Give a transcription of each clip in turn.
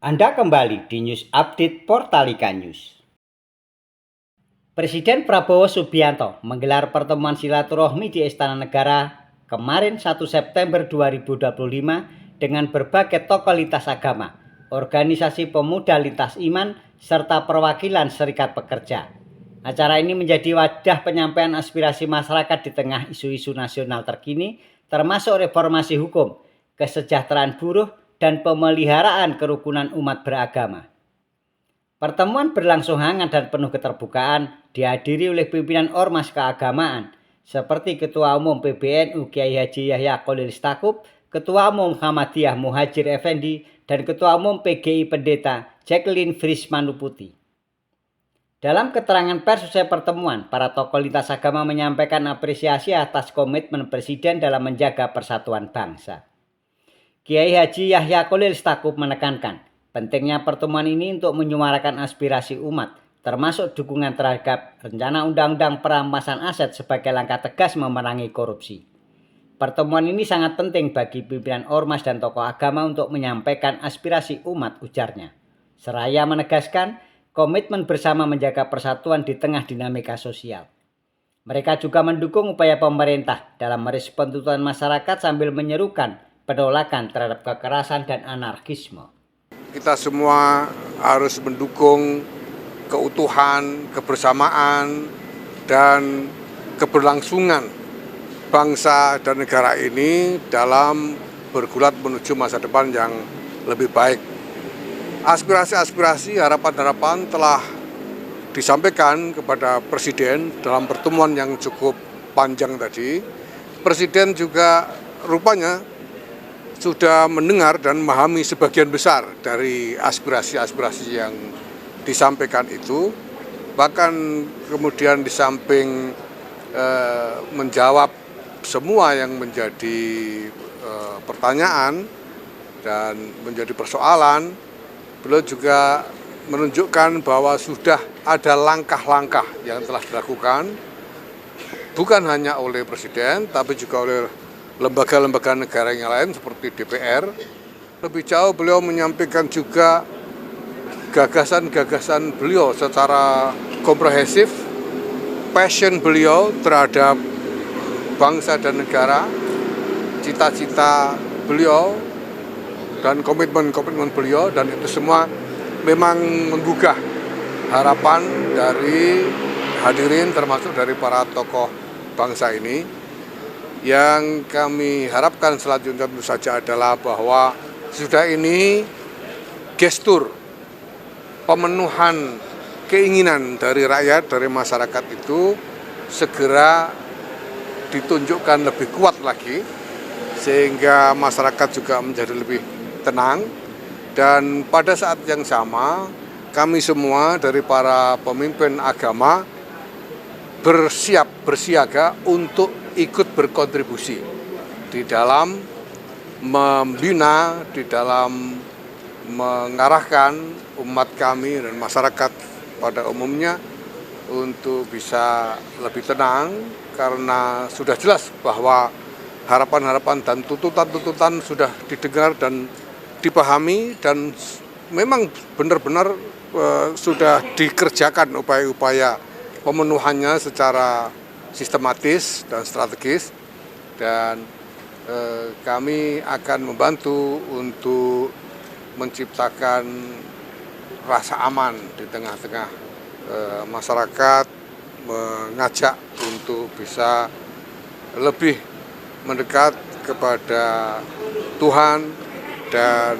Anda kembali di News Update Portalika News. Presiden Prabowo Subianto menggelar pertemuan silaturahmi di Istana Negara kemarin 1 September 2025 dengan berbagai tokoh lintas agama, organisasi pemuda lintas iman, serta perwakilan serikat pekerja. Acara ini menjadi wadah penyampaian aspirasi masyarakat di tengah isu-isu nasional terkini, termasuk reformasi hukum, kesejahteraan buruh, dan pemeliharaan kerukunan umat beragama. Pertemuan berlangsung hangat dan penuh keterbukaan, dihadiri oleh pimpinan ormas keagamaan seperti Ketua Umum PBNU Kiai Haji Yahya Kholil Stakuf, Ketua Umum Muhammadiyah Muhajir Effendi, dan Ketua Umum PGI Pendeta Jacqueline Frismanuputi. Dalam keterangan pers usai pertemuan, para tokoh lintas agama menyampaikan apresiasi atas komitmen Presiden dalam menjaga persatuan bangsa. Kiai Haji Yahya Kholil Stakuf menekankan pentingnya pertemuan ini untuk menyuarakan aspirasi umat, termasuk dukungan terhadap rencana undang-undang perampasan aset sebagai langkah tegas memerangi korupsi. Pertemuan ini sangat penting bagi pimpinan ormas dan tokoh agama untuk menyampaikan aspirasi umat, ujarnya. Seraya menegaskan komitmen bersama menjaga persatuan di tengah dinamika sosial. Mereka juga mendukung upaya pemerintah dalam merespon tuntutan masyarakat sambil menyerukan penolakan terhadap kekerasan dan anarkisme. Kita semua harus mendukung keutuhan, kebersamaan, dan keberlangsungan bangsa dan negara ini dalam bergulat menuju masa depan yang lebih baik. Aspirasi-aspirasi, harapan-harapan telah disampaikan kepada Presiden dalam pertemuan yang cukup panjang tadi. Presiden juga rupanya sudah mendengar dan memahami sebagian besar dari aspirasi-aspirasi yang disampaikan itu. Bahkan kemudian di samping menjawab semua yang menjadi pertanyaan dan menjadi persoalan, beliau juga menunjukkan bahwa sudah ada langkah-langkah yang telah dilakukan bukan hanya oleh Presiden tapi juga oleh lembaga-lembaga negara yang lain seperti DPR. Lebih jauh beliau menyampaikan juga gagasan-gagasan beliau secara komprehensif, passion beliau terhadap bangsa dan negara, cita-cita beliau dan komitmen-komitmen beliau, dan itu semua memang menggugah harapan dari hadirin termasuk dari para tokoh bangsa ini. Yang kami harapkan selanjutnya tentu saja adalah bahwa sudah ini gestur pemenuhan keinginan dari rakyat, dari masyarakat itu segera ditunjukkan lebih kuat lagi sehingga masyarakat juga menjadi lebih tenang. Dan pada saat yang sama kami semua dari para pemimpin agama bersiaga untuk ikut berkontribusi di dalam membina, di dalam mengarahkan umat kami dan masyarakat pada umumnya untuk bisa lebih tenang, karena sudah jelas bahwa harapan-harapan dan tuntutan-tuntutan sudah didengar dan dipahami, dan memang benar-benar sudah dikerjakan upaya-upaya pemenuhannya secara sistematis dan strategis, dan kami akan membantu untuk menciptakan rasa aman di tengah-tengah masyarakat, mengajak untuk bisa lebih mendekat kepada Tuhan dan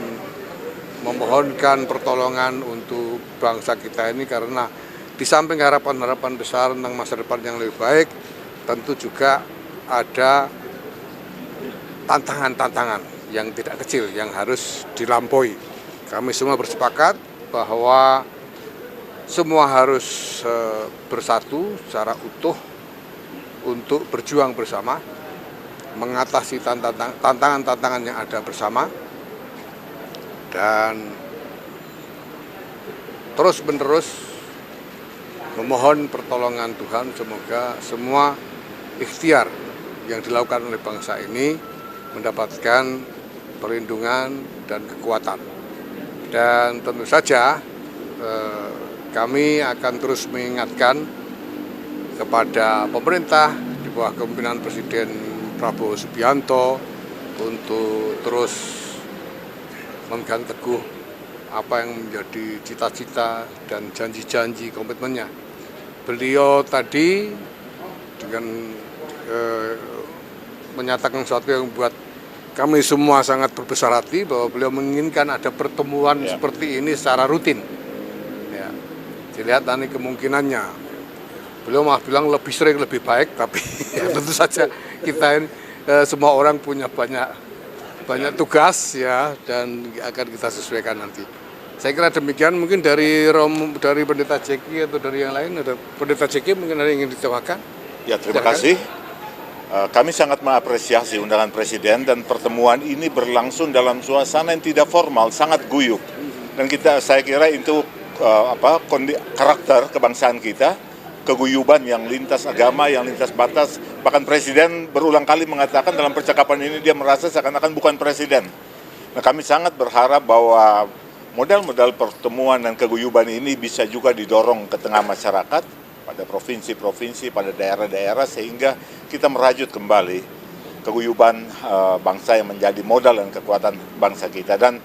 memohonkan pertolongan untuk bangsa kita ini, karena di samping harapan-harapan besar tentang masa depan yang lebih baik, tentu juga ada tantangan-tantangan yang tidak kecil yang harus dilampaui. Kami semua bersepakat bahwa semua harus bersatu secara utuh untuk berjuang bersama, mengatasi tantangan-tantangan yang ada bersama, dan terus-menerus memohon pertolongan Tuhan. Semoga semua ikhtiar yang dilakukan oleh bangsa ini mendapatkan perlindungan dan kekuatan Dan tentu saja kami akan terus mengingatkan kepada pemerintah di bawah kepemimpinan Presiden Prabowo Subianto untuk terus memegang teguh apa yang menjadi cita-cita dan janji-janji komitmennya. Beliau tadi dengan menyatakan sesuatu yang membuat kami semua sangat berbesar hati bahwa beliau menginginkan ada pertemuan seperti ini secara rutin. Ya, dilihat nanti kemungkinannya. Beliau malah bilang lebih sering lebih baik, tapi ya, tentu saja kita ini semua orang punya banyak tugas ya, dan akan kita sesuaikan nanti. Saya kira demikian. Mungkin dari Pendeta Jeki atau dari yang lain, ada Pendeta Jeki mungkin ada yang ingin ditambahkan. Ya, terima kasih. Kami sangat mengapresiasi undangan Presiden dan pertemuan ini berlangsung dalam suasana yang tidak formal, sangat guyup. Dan saya kira itu karakter kebangsaan kita, keguyuban yang lintas agama, yang lintas batas. Bahkan Presiden berulang kali mengatakan dalam percakapan ini dia merasa seakan-akan bukan Presiden. Nah, kami sangat berharap bahwa model-model pertemuan dan keguyuban ini bisa juga didorong ke tengah masyarakat, pada provinsi-provinsi, pada daerah-daerah, sehingga kita merajut kembali keguyuban bangsa yang menjadi modal dan kekuatan bangsa kita. Dan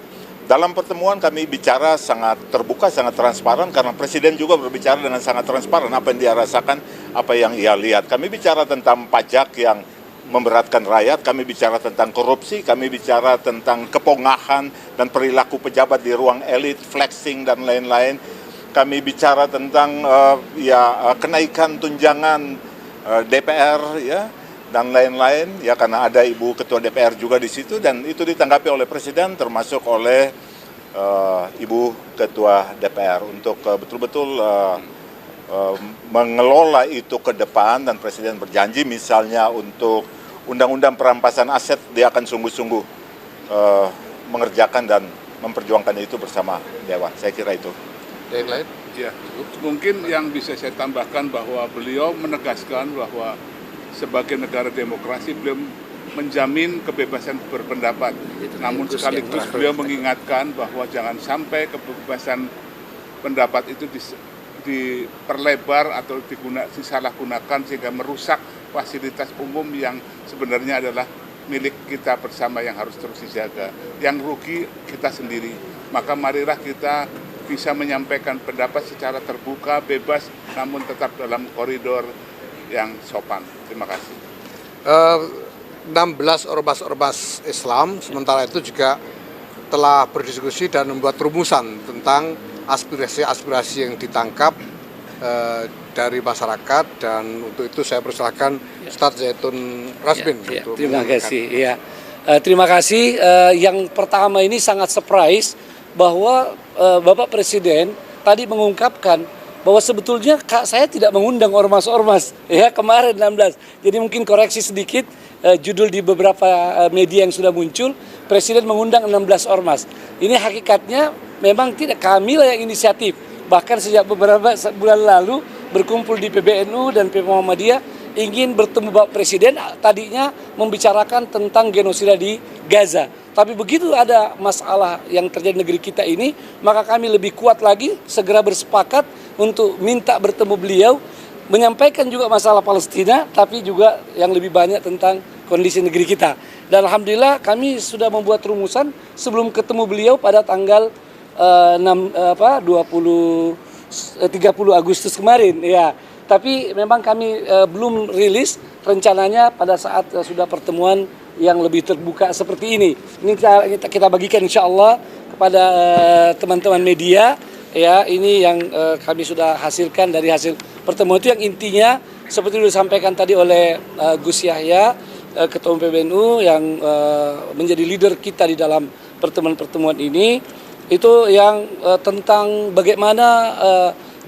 dalam pertemuan kami bicara sangat terbuka, sangat transparan, karena Presiden juga berbicara dengan sangat transparan apa yang dia rasakan, apa yang ia lihat. Kami bicara tentang pajak yang memberatkan rakyat, kami bicara tentang korupsi, kami bicara tentang kepongahan dan perilaku pejabat di ruang elit, flexing dan lain-lain. Kami bicara tentang kenaikan tunjangan DPR ya dan lain-lain ya, karena ada Ibu Ketua DPR juga di situ, dan itu ditanggapi oleh Presiden termasuk oleh Ibu Ketua DPR untuk betul-betul mengelola itu ke depan. Dan Presiden berjanji misalnya untuk undang-undang perampasan aset dia akan sungguh-sungguh mengerjakan dan memperjuangkan itu bersama Dewan. Saya kira itu. Yang lain? Ya, mungkin yang bisa saya tambahkan bahwa beliau menegaskan bahwa sebagai negara demokrasi beliau menjamin kebebasan berpendapat. Namun sekaligus beliau mengingatkan bahwa jangan sampai kebebasan pendapat itu diperlebar atau disalahgunakan sehingga merusak fasilitas umum yang sebenarnya adalah milik kita bersama yang harus terus dijaga. Yang rugi kita sendiri. Maka marilah kita bisa menyampaikan pendapat secara terbuka, bebas, namun tetap dalam koridor yang sopan. Terima kasih. 16 ormas Islam sementara itu juga telah berdiskusi dan membuat rumusan tentang aspirasi-aspirasi yang ditangkap dari masyarakat, dan untuk itu saya persilakan Ustadz Zaitun Rasmin. Terima kasih. Ya. Terima kasih. Yang pertama ini sangat surprise bahwa Bapak Presiden tadi mengungkapkan bahwa sebetulnya saya tidak mengundang ormas-ormas ya kemarin 16. Jadi mungkin koreksi sedikit, judul di beberapa media yang sudah muncul, Presiden mengundang 16 ormas. Ini hakikatnya memang tidak kami lah yang inisiatif. Bahkan sejak beberapa bulan lalu berkumpul di PBNU dan PP Muhammadiyah ingin bertemu Bapak Presiden, tadinya membicarakan tentang genosida di Gaza. Tapi begitu ada masalah yang terjadi di negeri kita ini, maka kami lebih kuat lagi segera bersepakat untuk minta bertemu beliau, menyampaikan juga masalah Palestina, tapi juga yang lebih banyak tentang kondisi negeri kita. Dan alhamdulillah kami sudah membuat rumusan sebelum ketemu beliau pada tanggal 30 Agustus kemarin ya. Tapi memang kami belum rilis rencananya pada saat sudah pertemuan yang lebih terbuka seperti ini. Ini kita bagikan insya Allah kepada teman-teman media ya. Ini yang kami sudah hasilkan dari hasil pertemuan itu, yang intinya seperti disampaikan tadi oleh Gus Yahya, Ketua Umum PBNU yang menjadi leader kita di dalam pertemuan-pertemuan ini, itu yang tentang bagaimana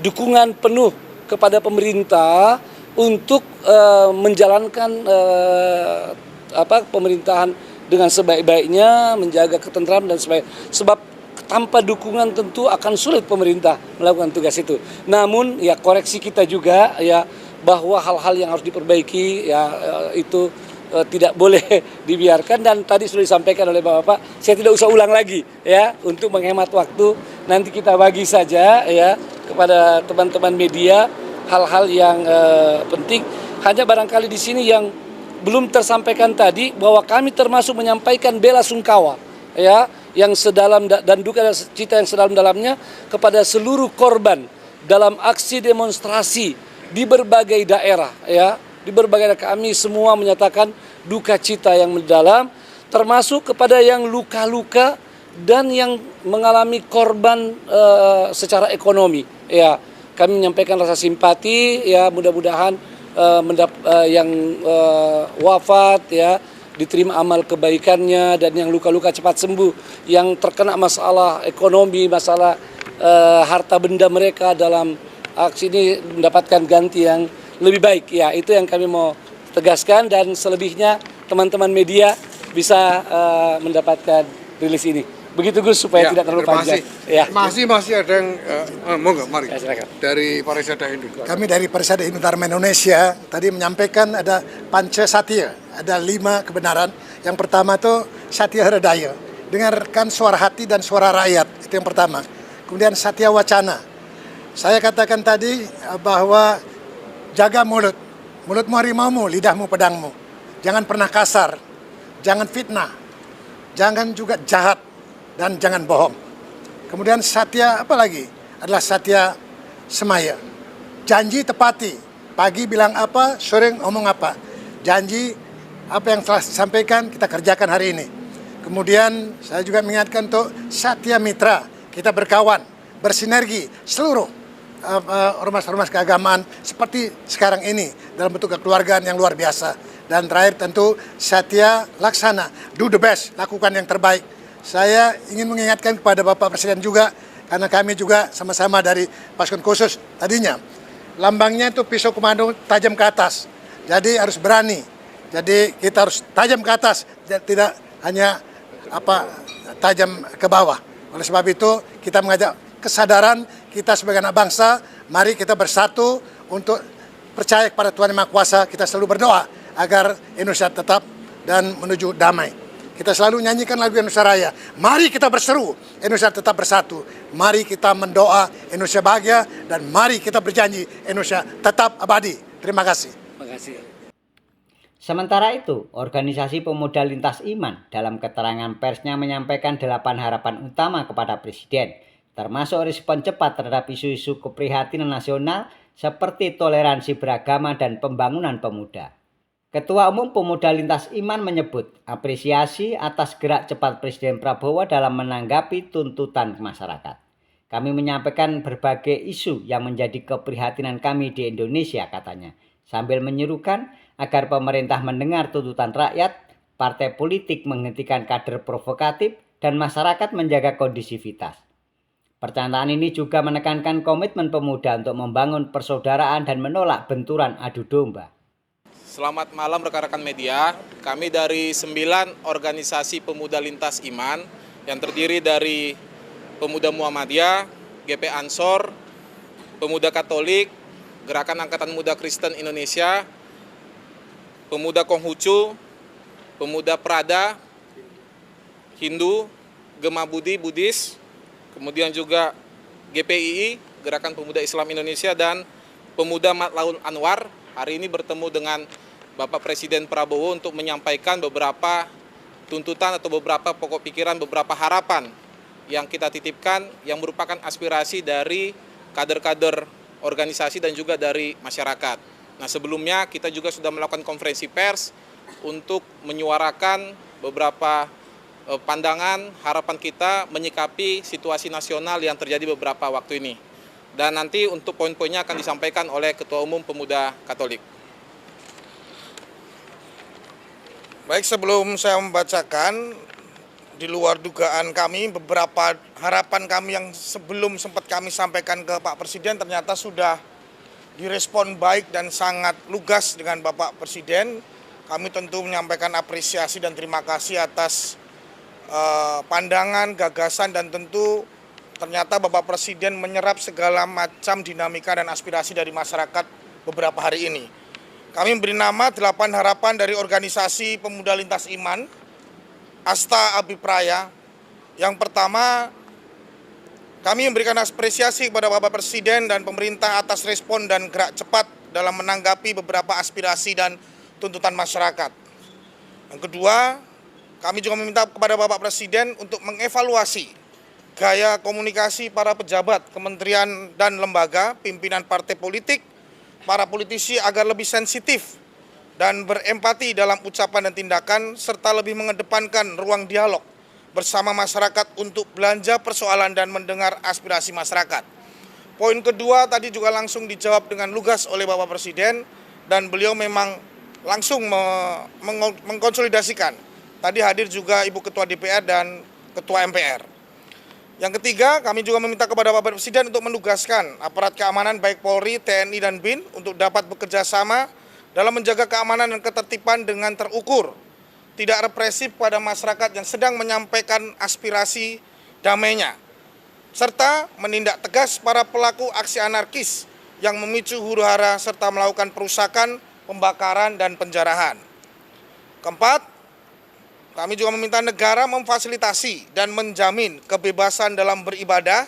dukungan penuh kepada pemerintah untuk menjalankan pemerintahan dengan sebaik-baiknya, menjaga ketentraman dan sebab tanpa dukungan tentu akan sulit pemerintah melakukan tugas itu. Namun ya koreksi kita juga ya bahwa hal-hal yang harus diperbaiki ya itu tidak boleh dibiarkan, dan tadi sudah disampaikan oleh Bapak, saya tidak usah ulang lagi ya, untuk menghemat waktu nanti kita bagi saja ya kepada teman-teman media hal-hal yang penting. Hanya barangkali di sini yang belum tersampaikan tadi, bahwa kami termasuk menyampaikan bela sungkawa ya yang sedalam dan duka cita yang sedalam-dalamnya kepada seluruh korban dalam aksi demonstrasi di berbagai daerah ya. Di berbagai daerah kami semua menyatakan duka cita yang mendalam, termasuk kepada yang luka-luka dan yang mengalami korban secara ekonomi. Ya, kami menyampaikan rasa simpati ya, mudah-mudahan yang wafat ya diterima amal kebaikannya, dan yang luka-luka cepat sembuh, yang terkena masalah ekonomi, masalah harta benda mereka dalam aksi ini mendapatkan ganti yang lebih baik ya. Itu yang kami mau tegaskan, dan selebihnya teman-teman media bisa mendapatkan rilis ini. Begitu Gus, supaya tidak terlalu panjang. Ya. Masih ada yang monggo mari. Dari Parisada Hindu. Kami dari Parisada Hindu Dharma Indonesia tadi menyampaikan ada panca satya, ada 5 kebenaran. Yang pertama itu satya hridaya, dengarkan suara hati dan suara rakyat, itu yang pertama. Kemudian satya wacana. Saya katakan tadi bahwa jaga mulut, mulutmu harimaumu, lidahmu pedangmu. Jangan pernah kasar, jangan fitnah, jangan juga jahat, dan jangan bohong. Kemudian satya apa lagi? Adalah satya semaya. Janji tepati, pagi bilang apa, sore ngomong apa. Janji apa yang telah disampaikan kita kerjakan hari ini. Kemudian saya juga mengingatkan untuk satya mitra, kita berkawan, bersinergi seluruh ormas-ormas keagamaan seperti sekarang ini dalam bentuk kekeluargaan yang luar biasa. Dan terakhir tentu satya laksana, do the best, lakukan yang terbaik. Saya ingin mengingatkan kepada Bapak Presiden juga, karena kami juga sama-sama dari pasukan khusus tadinya. Lambangnya itu pisau komando tajam ke atas, jadi harus berani. Jadi kita harus tajam ke atas, tidak hanya tajam ke bawah. Oleh sebab itu kita mengajak kesadaran kita sebagai anak bangsa, mari kita bersatu untuk percaya kepada Tuhan Yang Maha Kuasa. Kita selalu berdoa agar Indonesia tetap dan menuju damai. Kita selalu nyanyikan lagu Indonesia Raya. Mari kita berseru, Indonesia tetap bersatu. Mari kita mendoa Indonesia bahagia, dan mari kita berjanji Indonesia tetap abadi. Terima kasih. Terima kasih. Sementara itu, Organisasi Pemuda Lintas Iman dalam keterangan persnya menyampaikan 8 harapan utama kepada Presiden, termasuk respon cepat terhadap isu-isu keprihatinan nasional seperti toleransi beragama dan pembangunan pemuda. Ketua Umum Pemuda Lintas Iman menyebut apresiasi atas gerak cepat Presiden Prabowo dalam menanggapi tuntutan masyarakat. Kami menyampaikan berbagai isu yang menjadi keprihatinan kami di Indonesia, katanya, sambil menyerukan agar pemerintah mendengar tuntutan rakyat, partai politik menghentikan kader provokatif, dan masyarakat menjaga kondisivitas. Pernyataan ini juga menekankan komitmen pemuda untuk membangun persaudaraan dan menolak benturan adu domba. Selamat malam rekan-rekan media. Kami dari 9 organisasi pemuda lintas iman yang terdiri dari Pemuda Muhammadiyah, GP Ansor, Pemuda Katolik, Gerakan Angkatan Muda Kristen Indonesia, Pemuda Konghucu, Pemuda Prada, Hindu, Gema Budi Buddhis, kemudian juga GPII, Gerakan Pemuda Islam Indonesia, dan Pemuda Matlaul Anwar hari ini bertemu dengan Bapak Presiden Prabowo untuk menyampaikan beberapa tuntutan atau beberapa pokok pikiran, beberapa harapan yang kita titipkan yang merupakan aspirasi dari kader-kader organisasi dan juga dari masyarakat. Nah, sebelumnya kita juga sudah melakukan konferensi pers untuk menyuarakan beberapa pandangan, harapan kita menyikapi situasi nasional yang terjadi beberapa waktu ini. Dan nanti untuk poin-poinnya akan disampaikan oleh Ketua Umum Pemuda Katolik. Baik, sebelum saya membacakan, di luar dugaan kami, beberapa harapan kami yang sebelum sempat kami sampaikan ke Pak Presiden ternyata sudah direspon baik dan sangat lugas dengan Bapak Presiden. Kami tentu menyampaikan apresiasi dan terima kasih atas pandangan, gagasan, dan tentu ternyata Bapak Presiden menyerap segala macam dinamika dan aspirasi dari masyarakat beberapa hari ini. kami memberi nama 8 harapan dari organisasi pemuda lintas iman, Asta Abipraya. Yang pertama, kami memberikan apresiasi kepada Bapak Presiden dan pemerintah atas respon dan gerak cepat dalam menanggapi beberapa aspirasi dan tuntutan masyarakat. Yang kedua, kami juga meminta kepada Bapak Presiden untuk mengevaluasi gaya komunikasi para pejabat, kementerian dan lembaga, pimpinan partai politik, para politisi agar lebih sensitif dan berempati dalam ucapan dan tindakan, serta lebih mengedepankan ruang dialog bersama masyarakat untuk belanja persoalan dan mendengar aspirasi masyarakat. Poin kedua tadi juga langsung dijawab dengan lugas oleh Bapak Presiden, dan beliau memang langsung mengkonsolidasikan. Tadi hadir juga Ibu Ketua DPR dan Ketua MPR. Yang ketiga, kami juga meminta kepada Bapak Presiden untuk menugaskan aparat keamanan baik Polri, TNI, dan BIN untuk dapat bekerja sama dalam menjaga keamanan dan ketertiban dengan terukur, tidak represif pada masyarakat yang sedang menyampaikan aspirasi damainya, serta menindak tegas para pelaku aksi anarkis yang memicu huru-hara serta melakukan perusakan, pembakaran, dan penjarahan. Keempat, kami juga meminta negara memfasilitasi dan menjamin kebebasan dalam beribadah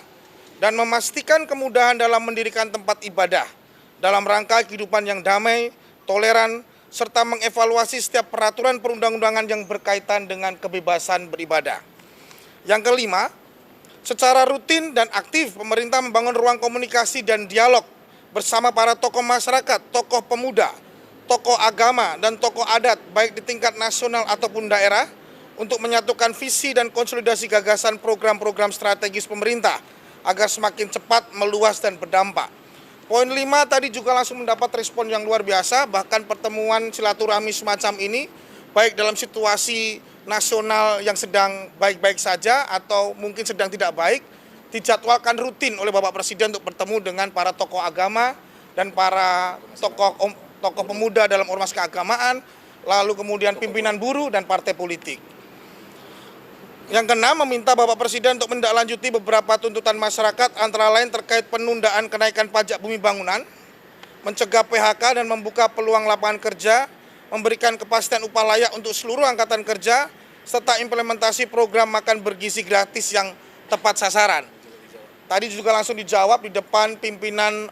dan memastikan kemudahan dalam mendirikan tempat ibadah dalam rangka kehidupan yang damai, toleran, serta mengevaluasi setiap peraturan perundang-undangan yang berkaitan dengan kebebasan beribadah. Yang kelima, secara rutin dan aktif pemerintah membangun ruang komunikasi dan dialog bersama para tokoh masyarakat, tokoh pemuda, tokoh agama, dan tokoh adat baik di tingkat nasional ataupun daerah untuk menyatukan visi dan konsolidasi gagasan program-program strategis pemerintah agar semakin cepat, meluas, dan berdampak. Poin 5 tadi juga langsung mendapat respon yang luar biasa, bahkan pertemuan silaturahmi semacam ini baik dalam situasi nasional yang sedang baik-baik saja atau mungkin sedang tidak baik, dijadwalkan rutin oleh Bapak Presiden untuk bertemu dengan para tokoh agama dan para tokoh pemuda dalam ormas keagamaan, lalu kemudian pimpinan buruh dan partai politik. Yang keenam, meminta Bapak Presiden untuk menindaklanjuti beberapa tuntutan masyarakat, antara lain terkait penundaan kenaikan pajak bumi bangunan, mencegah PHK dan membuka peluang lapangan kerja, memberikan kepastian upah layak untuk seluruh angkatan kerja, serta implementasi program makan bergizi gratis yang tepat sasaran. Tadi juga langsung dijawab di depan pimpinan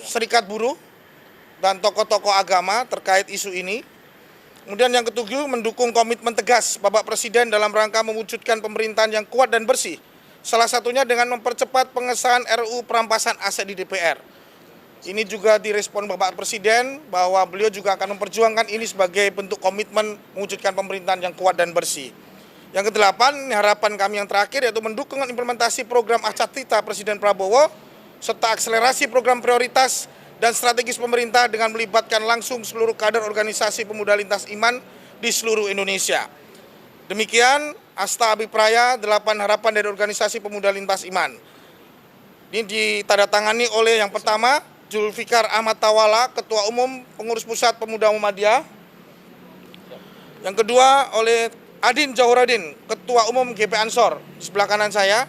serikat buruh dan tokoh-tokoh agama terkait isu ini. Kemudian yang ketujuh, mendukung komitmen tegas Bapak Presiden dalam rangka mewujudkan pemerintahan yang kuat dan bersih. Salah satunya dengan mempercepat pengesahan RUU perampasan aset di DPR. Ini juga direspon Bapak Presiden bahwa beliau juga akan memperjuangkan ini sebagai bentuk komitmen mewujudkan pemerintahan yang kuat dan bersih. Yang kedelapan, harapan kami yang terakhir yaitu mendukung implementasi program Acatita Presiden Prabowo serta akselerasi program prioritas dan strategis pemerintah dengan melibatkan langsung seluruh kader organisasi pemuda lintas iman di seluruh Indonesia. Demikian Asta Abipraya 8 harapan dari organisasi pemuda lintas iman. Ini ditandatangani oleh yang pertama Zulfikar Ahmad Tawala, Ketua Umum Pengurus Pusat Pemuda Muhammadiyah. Yang kedua oleh Adin Jauhradin, Ketua Umum GP Ansor, sebelah kanan saya.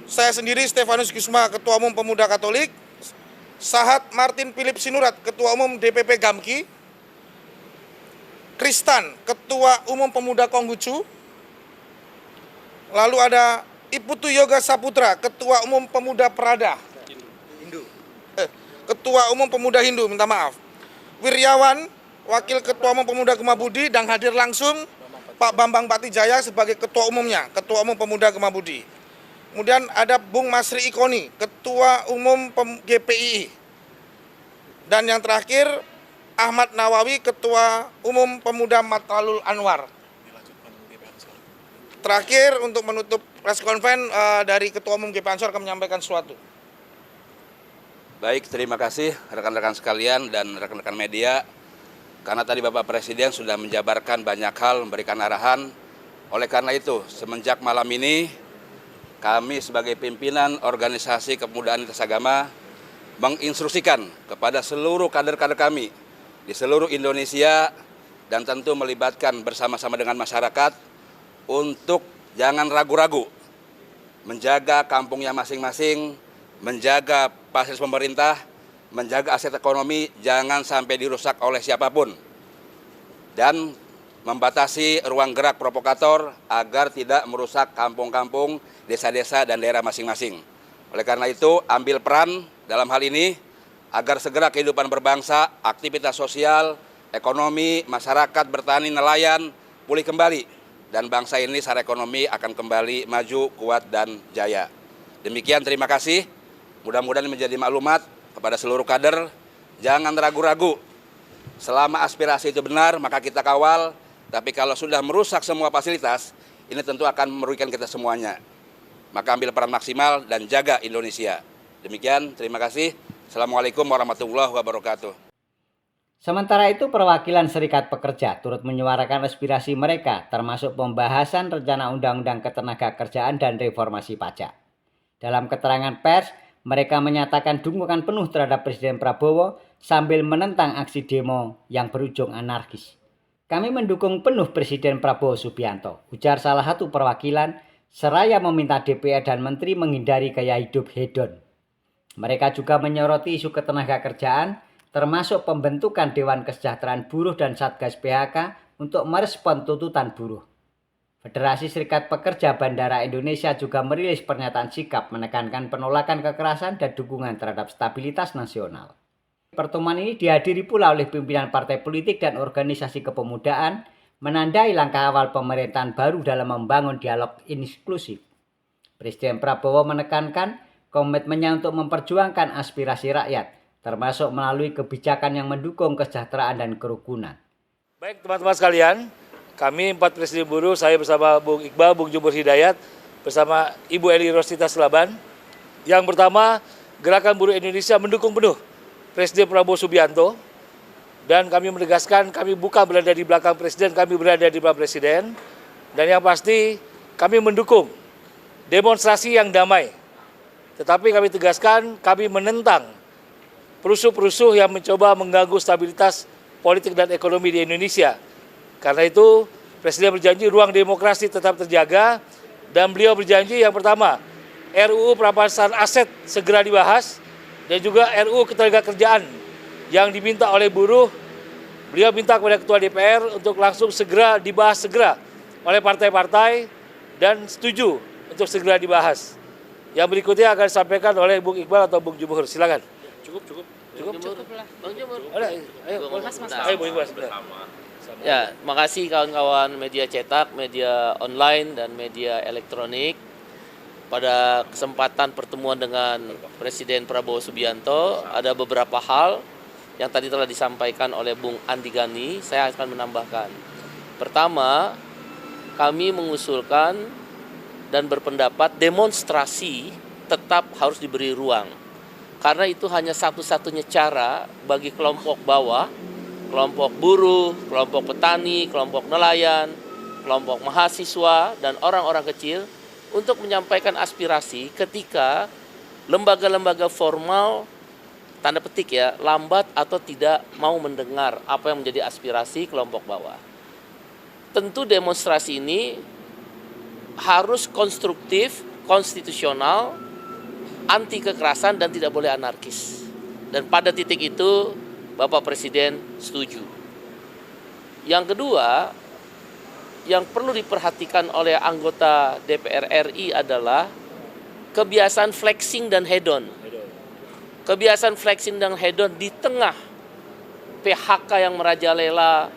Saya sendiri Stefanus Gisma, Ketua Umum Pemuda Katolik. Sahat Martin Philip Sinurat, Ketua Umum DPP Gamki. Kristan, Ketua Umum Pemuda Konghucu. Lalu ada Iputu Yoga Saputra, Ketua Umum Pemuda Prada. Ketua Umum Pemuda Hindu, minta maaf. Wiryawan, Wakil Ketua Umum Pemuda Gemabudi, dan hadir langsung Pak Bambang Patijaya sebagai Ketua Umumnya, Ketua Umum Pemuda Gemabudi. Kemudian ada Bung Masri Ikoni, Ketua Umum GPII. Dan yang terakhir, Ahmad Nawawi, Ketua Umum Pemuda Matlul Anwar. Terakhir, untuk menutup press conference dari Ketua Umum GP Ansor akan menyampaikan sesuatu. Baik, terima kasih rekan-rekan sekalian dan rekan-rekan media. Karena tadi Bapak Presiden sudah menjabarkan banyak hal, memberikan arahan. Oleh karena itu, semenjak malam ini, kami sebagai pimpinan organisasi kepemudaan lintas agama menginstruksikan kepada seluruh kader-kader kami di seluruh Indonesia dan tentu melibatkan bersama-sama dengan masyarakat untuk jangan ragu-ragu menjaga kampungnya masing-masing, menjaga fasilitas pemerintah, menjaga aset ekonomi jangan sampai dirusak oleh siapapun, dan membatasi ruang gerak provokator agar tidak merusak kampung-kampung, desa-desa, dan daerah masing-masing. Oleh karena itu, ambil peran dalam hal ini agar segera kehidupan berbangsa, aktivitas sosial, ekonomi, masyarakat, bertani, nelayan pulih kembali, dan bangsa ini secara ekonomi akan kembali maju, kuat, dan jaya. Demikian, terima kasih. Mudah-mudahan menjadi maklumat kepada seluruh kader. Jangan ragu-ragu. Selama aspirasi itu benar, maka kita kawal. Tapi kalau sudah merusak semua fasilitas, ini tentu akan merugikan kita semuanya. Maka ambil peran maksimal dan jaga Indonesia. Demikian, terima kasih. Assalamualaikum warahmatullahi wabarakatuh. Sementara itu, perwakilan Serikat Pekerja turut menyuarakan aspirasi mereka, termasuk pembahasan rencana Undang-Undang Ketenagakerjaan dan reformasi pajak. Dalam keterangan pers, mereka menyatakan dukungan penuh terhadap Presiden Prabowo sambil menentang aksi demo yang berujung anarkis. Kami mendukung penuh Presiden Prabowo Subianto, ujar salah satu perwakilan, seraya meminta DPR dan Menteri menghindari gaya hidup hedon. Mereka juga menyoroti isu ketenagakerjaan, termasuk pembentukan Dewan Kesejahteraan Buruh dan Satgas PHK untuk merespon tuntutan buruh. Federasi Serikat Pekerja Bandara Indonesia juga merilis pernyataan sikap menekankan penolakan kekerasan dan dukungan terhadap stabilitas nasional. Pertemuan ini dihadiri pula oleh pimpinan partai politik dan organisasi kepemudaan, menandai langkah awal pemerintahan baru dalam membangun dialog inklusif. Presiden Prabowo menekankan komitmennya untuk memperjuangkan aspirasi rakyat, termasuk melalui kebijakan yang mendukung kesejahteraan dan kerukunan. Baik teman-teman sekalian, kami 4 Presiden Buruh, saya bersama Bung Iqbal, Bung Jumur Hidayat, bersama Ibu Eli Rosita Selaban. Yang pertama, Gerakan Buruh Indonesia mendukung penuh Presiden Prabowo Subianto, dan kami menegaskan kami bukan berada di belakang Presiden, kami berada di belakang Presiden. Dan yang pasti, kami mendukung demonstrasi yang damai. Tetapi kami tegaskan, kami menentang perusuh-perusuh yang mencoba mengganggu stabilitas politik dan ekonomi di Indonesia. Karena itu, Presiden berjanji ruang demokrasi tetap terjaga, dan beliau berjanji yang pertama, RUU perampasan aset segera dibahas, dan juga RUU Ketenagakerjaan yang diminta oleh buruh, beliau minta kepada Ketua DPR untuk langsung segera dibahas oleh partai-partai dan setuju untuk segera dibahas. Yang berikutnya akan disampaikan oleh Bung Iqbal atau Bung Jumhur. Silakan. Cukup lah. Bang Jumur. Ya, makasih kawan-kawan media cetak, media online, dan media elektronik. Pada kesempatan pertemuan dengan Presiden Prabowo Subianto, ada beberapa hal yang tadi telah disampaikan oleh Bung Andi Gani, saya akan menambahkan. Pertama, kami mengusulkan dan berpendapat demonstrasi tetap harus diberi ruang. Karena itu hanya satu-satunya cara bagi kelompok bawah, kelompok buruh, kelompok petani, kelompok nelayan, kelompok mahasiswa, dan orang-orang kecil untuk menyampaikan aspirasi ketika lembaga-lembaga formal, tanda petik ya, lambat atau tidak mau mendengar apa yang menjadi aspirasi kelompok bawah. Tentu demonstrasi ini harus konstruktif, konstitusional, anti kekerasan, dan tidak boleh anarkis. Dan pada titik itu Bapak Presiden setuju. Yang kedua, yang perlu diperhatikan oleh anggota DPR RI adalah kebiasaan flexing dan hedon. Kebiasaan flexing dan hedon di tengah PHK yang merajalela,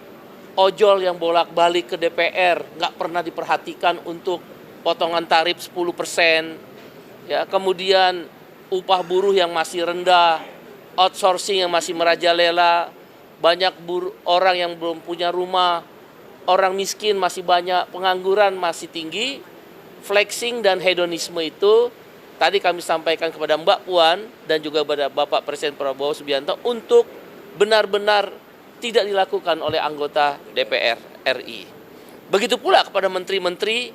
ojol yang bolak-balik ke DPR, nggak pernah diperhatikan untuk potongan tarif 10%, ya, kemudian upah buruh yang masih rendah, outsourcing yang masih merajalela, banyak orang yang belum punya rumah, orang miskin masih banyak, pengangguran masih tinggi. Flexing dan hedonisme itu tadi kami sampaikan kepada Mbak Puan dan juga kepada Bapak Presiden Prabowo Subianto untuk benar-benar tidak dilakukan oleh anggota DPR RI. Begitu pula kepada menteri-menteri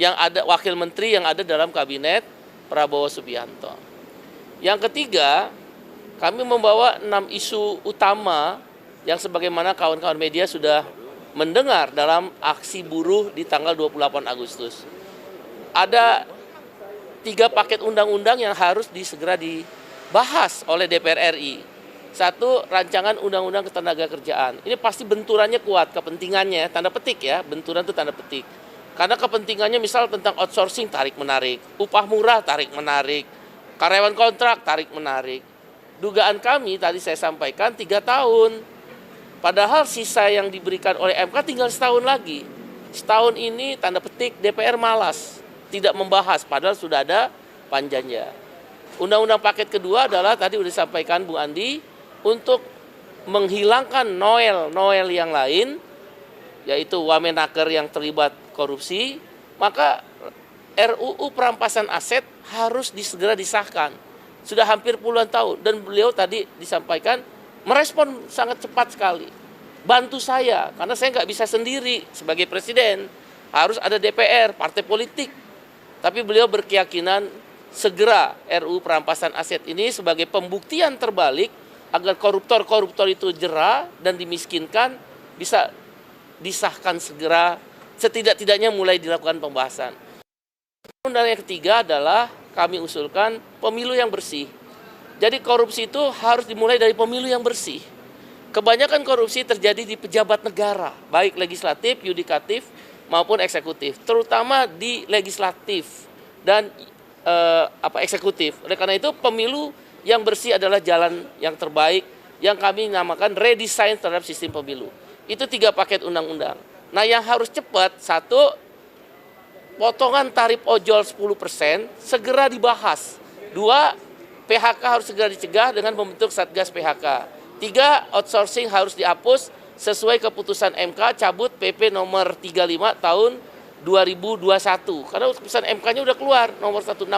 yang ada, wakil menteri yang ada dalam kabinet Prabowo Subianto. Yang ketiga, kami membawa 6 isu utama yang sebagaimana kawan-kawan media sudah mendengar dalam aksi buruh di tanggal 28 Agustus. Ada 3 paket undang-undang yang harus segera dibahas oleh DPR RI. Satu, rancangan undang-undang ketenagakerjaan. Ini pasti benturannya kuat, kepentingannya, tanda petik ya, benturan itu tanda petik. Karena kepentingannya misal tentang outsourcing tarik-menarik, upah murah tarik-menarik, karyawan kontrak tarik-menarik. Dugaan kami tadi saya sampaikan 3 tahun. Padahal sisa yang diberikan oleh MK tinggal setahun lagi. Setahun ini tanda petik DPR malas, tidak membahas, padahal sudah ada panjangnya. Undang-undang paket kedua adalah tadi sudah disampaikan Bu Andi, untuk menghilangkan Noel yang lain, yaitu Wamenaker yang terlibat korupsi, maka RUU perampasan aset harus segera disahkan. Sudah hampir puluhan tahun, dan beliau tadi disampaikan merespon sangat cepat sekali. Bantu saya, karena saya nggak bisa sendiri sebagai presiden, harus ada DPR, partai politik. Tapi beliau berkeyakinan segera RUU perampasan aset ini sebagai pembuktian terbalik agar koruptor-koruptor itu jera dan dimiskinkan bisa disahkan segera, setidak-tidaknya mulai dilakukan pembahasan. Undang yang ketiga adalah kami usulkan pemilu yang bersih. Jadi korupsi itu harus dimulai dari pemilu yang bersih. Kebanyakan korupsi terjadi di pejabat negara, baik legislatif, yudikatif, maupun eksekutif. Terutama di legislatif dan eksekutif. Oleh karena itu pemilu yang bersih adalah jalan yang terbaik yang kami namakan redesign terhadap sistem pemilu. Itu 3 paket undang-undang. Nah yang harus cepat, 1, potongan tarif ojol 10% segera dibahas. 2, PHK harus segera dicegah dengan membentuk Satgas PHK. 3, outsourcing harus dihapus sesuai keputusan MK cabut PP nomor 35 tahun 2021. Karena keputusan MK-nya udah keluar, nomor 168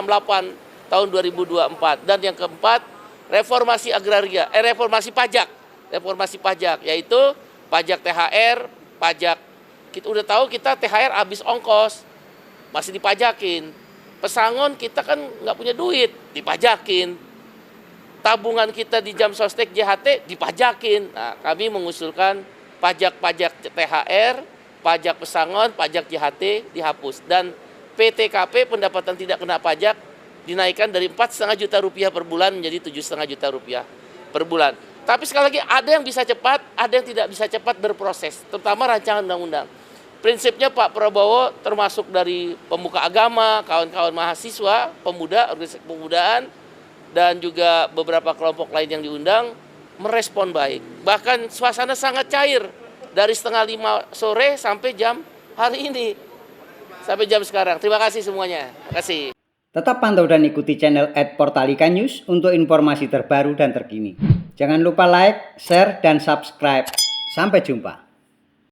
tahun 2024. Dan yang keempat, reformasi agraria, reformasi pajak, yaitu pajak THR, pajak, kita udah tahu kita THR habis ongkos, masih dipajakin. Pesangon kita kan nggak punya duit, dipajakin. Tabungan kita di jam sostek JHT dipajakin. Nah, kami mengusulkan pajak-pajak THR, pajak pesangon, pajak JHT dihapus. Dan PTKP, pendapatan tidak kena pajak, dinaikkan dari 4,5 juta rupiah per bulan menjadi 7,5 juta rupiah per bulan. Tapi sekali lagi ada yang bisa cepat, ada yang tidak bisa cepat berproses, terutama rancangan undang-undang. Prinsipnya Pak Prabowo termasuk dari pemuka agama, kawan-kawan mahasiswa, pemuda, organisasi kepemudaan, dan juga beberapa kelompok lain yang diundang merespon baik. Bahkan suasana sangat cair dari 4:30 sore sampai jam hari ini, sampai jam sekarang. Terima kasih semuanya. Terima kasih. Tetap pantau dan ikuti channel @portalika news untuk informasi terbaru dan terkini. Jangan lupa like, share, dan subscribe. Sampai jumpa.